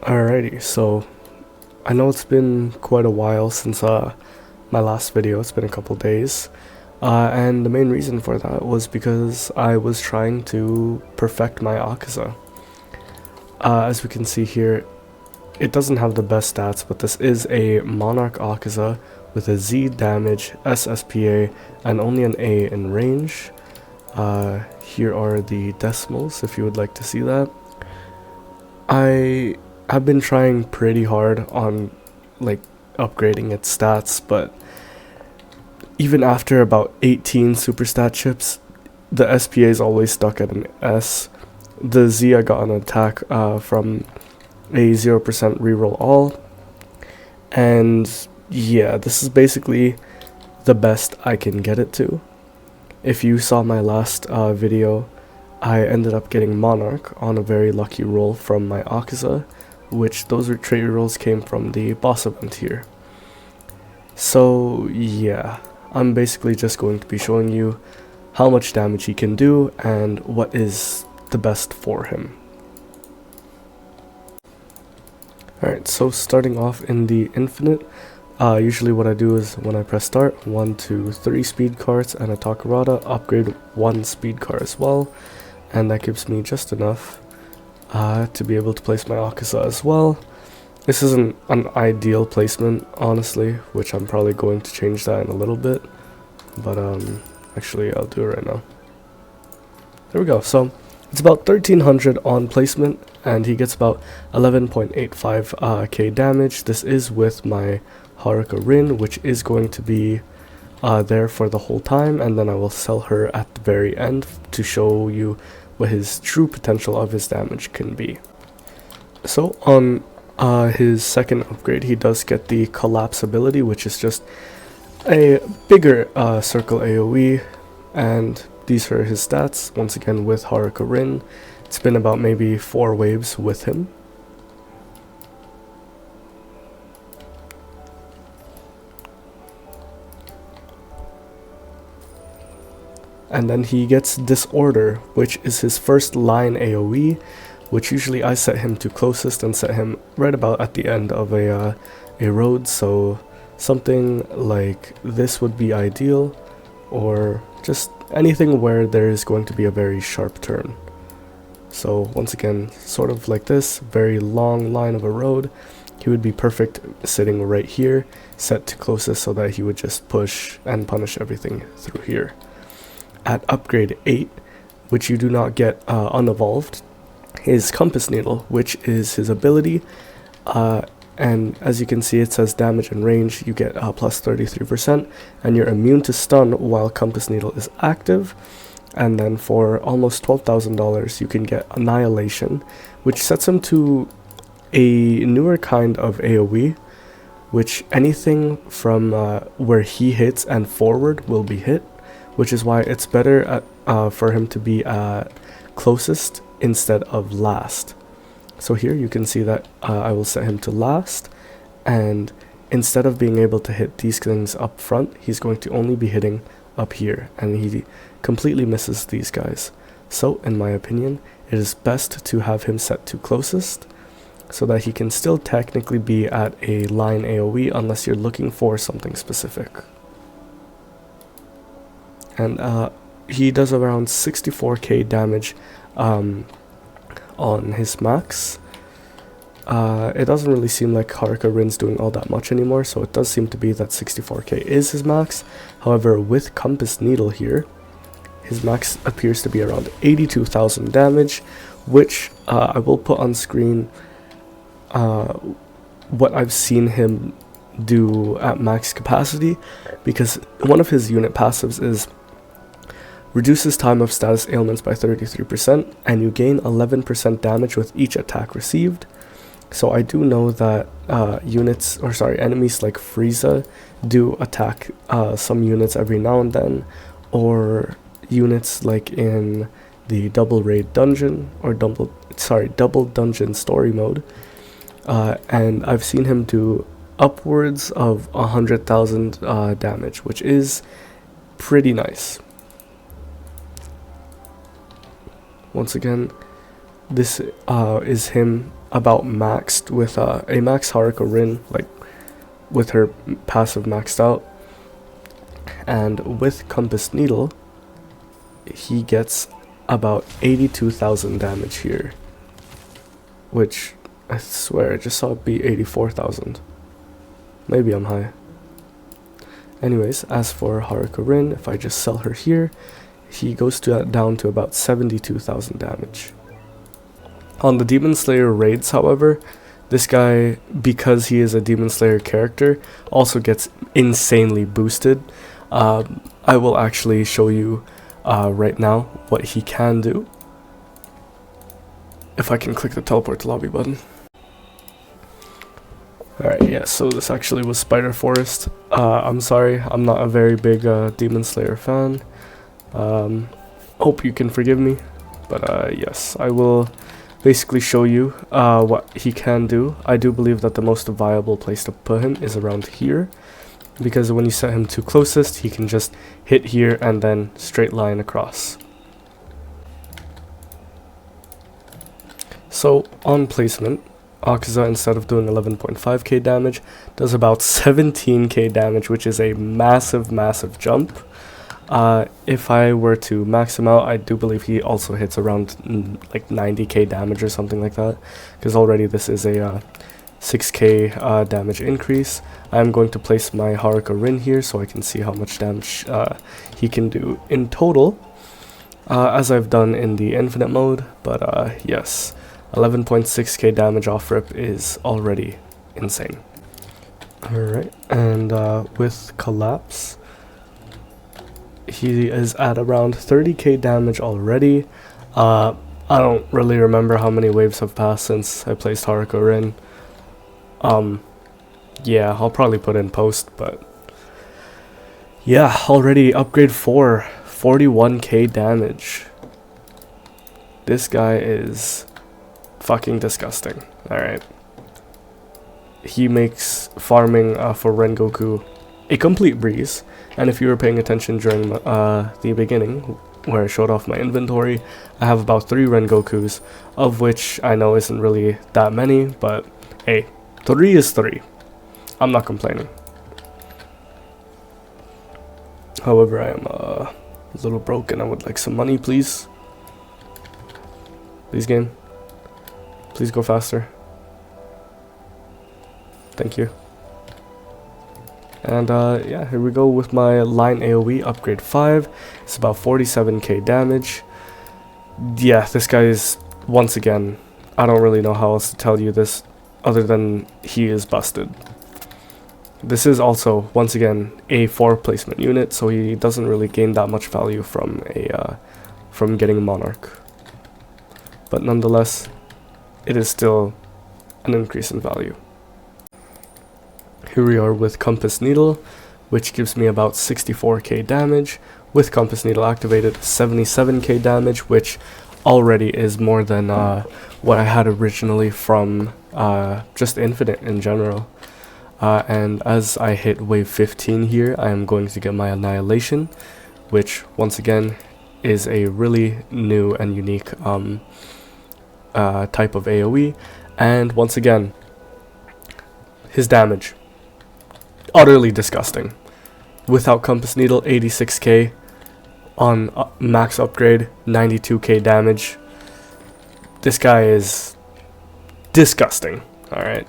Alrighty, so I know it's been quite a while since my last video. It's been a couple days, and the main reason for that was because I was trying to perfect my Akaza. As we can see here, it doesn't have the best stats, but this is a Monarch Akaza with a Z damage, SSPA, and only an A in range. Here are the decimals if you would like to see that. I've been trying pretty hard on upgrading its stats, but even after about 18 super stat chips, the SPA is always stuck at an S. The Z I got an attack from a 0% reroll all, and yeah, this is basically the best I can get it to. If you saw my last video, I ended up getting Monarch on a very lucky roll from my Akaza, which those trait rerolls came from the boss event here. So yeah, I'm basically just going to be showing you how much damage he can do and what is the best for him. Alright, so starting off in the infinite, usually what I do is when I press start, 1, 2, 3 speed cards and a Takarada, upgrade 1 speed car as well, and that gives me just enough to be able to place my Akaza as well. This isn't an ideal placement, honestly, which I'm probably going to change that in a little bit, but actually I'll do it right now. There we go. So it's about 1300 on placement, and he gets about 11.85k damage. This is with my Haruka Rin, which is going to be there for the whole time, and then I will sell her at the very end to show you what his true potential of his damage can be. So on his second upgrade, he does get the collapse ability, which is just a bigger circle AoE, and these are his stats. Once again with Haruka Rin, it's been about maybe 4 waves with him. And then he gets Disorder, which is his first line AoE, which usually I set him to closest and set him right about at the end of a road, so something like this would be ideal, or just anything where there is going to be a very sharp turn. So once again, sort of like this, very long line of a road, he would be perfect sitting right here, set to closest so that he would just push and punish everything through here. At upgrade 8, which you do not get unevolved, is Compass Needle, which is his ability, and as you can see it says damage and range, you get plus 33%, and you're immune to stun while Compass Needle is active. And then for almost $12,000 you can get Annihilation, which sets him to a newer kind of AoE, which anything from where he hits and forward will be hit, which is why it's better for him to be closest instead of last. So here you can see that I will set him to last, and instead of being able to hit these things up front, he's going to only be hitting up here, and he completely misses these guys. So in my opinion, it is best to have him set to closest, so that he can still technically be at a line AoE unless you're looking for something specific. And he does around 64k damage on his max. It doesn't really seem like Haruka Rin's doing all that much anymore, so it does seem to be that 64k is his max. However, with Compass Needle here, his max appears to be around 82,000 damage, which I will put on screen what I've seen him do at max capacity, because one of his unit passives is reduces time of status ailments by 33%, and you gain 11% damage with each attack received. So I do know that enemies like Frieza do attack some units every now and then, or units like in the double raid dungeon, or double dungeon story mode, and I've seen him do upwards of 100,000 damage, which is pretty nice. Once again, this is him about maxed with a max Haruka Rin, like with her passive maxed out. And with Compass Needle, he gets about 82,000 damage here, which I swear I just saw it be 84,000. Maybe I'm high. Anyways, as for Haruka Rin, if I just sell her here, he goes down to about 72,000 damage. On the Demon Slayer raids, however, this guy, because he is a Demon Slayer character, also gets insanely boosted. I will actually show you right now what he can do. If I can click the teleport to lobby button. Alright, yeah, so this actually was Spider Forest. I'm sorry, I'm not a very big Demon Slayer fan. Hope you can forgive me. But yes, I will basically show you what he can do. I do believe that the most viable place to put him is around here, because when you set him to closest, he can just hit here and then straight line across. So on placement, Akaza, instead of doing 11.5k damage, does about 17k damage, which is a massive jump. If I were to max him out, I do believe he also hits around like 90k damage or something like that, because already this is a 6k damage increase. I'm going to place my Haruka Rin here so I can see how much damage he can do in total, as I've done in the infinite mode. But yes, 11.6k damage off rip is already insane. Alright, and with Collapse, he is at around 30k damage already. I don't really remember how many waves have passed since I placed Haruka Rin. Yeah, I'll probably put in post, but yeah, already upgrade 4, 41k damage. This guy is fucking disgusting. Alright. He makes farming for Rengoku a complete breeze, and if you were paying attention during the beginning, where I showed off my inventory, I have about 3 Rengokus, of which I know isn't really that many, but hey, 3 is 3. I'm not complaining. However, I am a little broken. I would like some money, please. Please, game. Please go faster. Thank you. And yeah, here we go with my line AoE upgrade 5. It's about 47k damage. Yeah, this guy is, once again, I don't really know how else to tell you this other than he is busted. This is also, once again, a 4 placement unit, so he doesn't really gain that much value from getting Monarch. But nonetheless, it is still an increase in value. Here we are with Compass Needle, which gives me about 64k damage. With Compass Needle activated, 77k damage, which already is more than what I had originally from just Infinite in general. And as I hit wave 15 here, I am going to get my Annihilation, which once again is a really new and unique type of AoE. And once again, his damage, utterly disgusting. Without Compass Needle, 86k. On max upgrade, 92k damage. This guy is disgusting. Alright.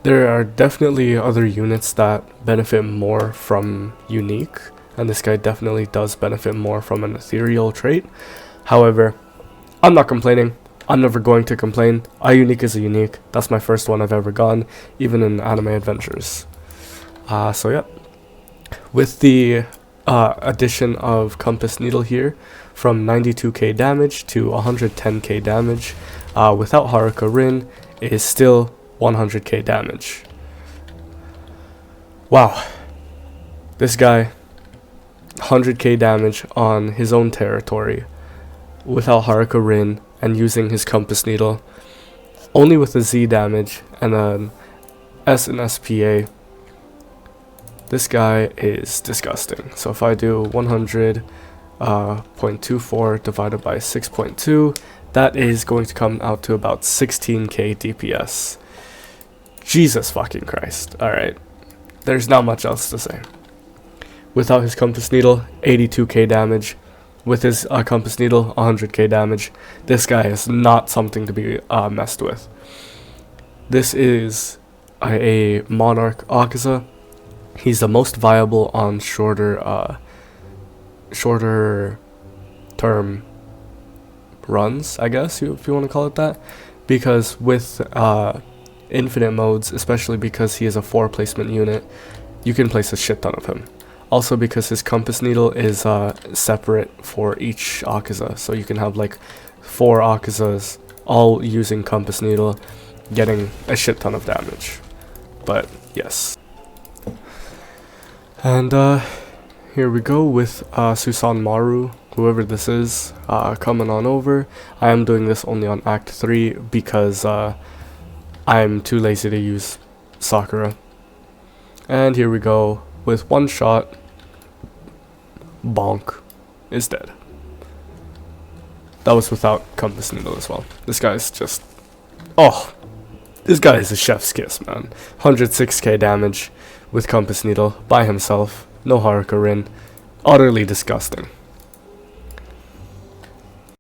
There are definitely other units that benefit more from unique, and this guy definitely does benefit more from an ethereal trait. However, I'm not complaining. I'm never going to complain. A unique is a unique. That's my first one I've ever gone, even in anime adventures. So yeah, with the addition of Compass Needle here, from 92k damage to 110k damage, without Haruka Rin, it is still 100k damage. Wow, this guy, 100k damage on his own territory, without Haruka Rin, and using his Compass Needle, only with a Z damage and an S and SPA. This guy is disgusting. So if I do 100.24 divided by 6.2, that is going to come out to about 16k DPS. Jesus fucking Christ. Alright, there's not much else to say. Without his Compass Needle, 82k damage. With his Compass Needle, 100k damage. This guy is not something to be messed with. This is a Monarch Akaza. He's the most viable on shorter term runs, I guess, if you want to call it that. Because with infinite modes, especially because he is a 4 placement unit, you can place a shit ton of him. Also because his Compass Needle is separate for each Akaza, so you can have like 4 Akazas all using Compass Needle, getting a shit ton of damage. But yes. And here we go with Susan Maru, whoever this is, coming on over. I am doing this only on Act 3 because I'm too lazy to use Sakura. And here we go. With one shot, bonk, is dead. That was without Compass Needle as well. This guy's just... oh, this guy is a chef's kiss, man. 106k damage with Compass Needle by himself. No Haruka Rin. Utterly disgusting.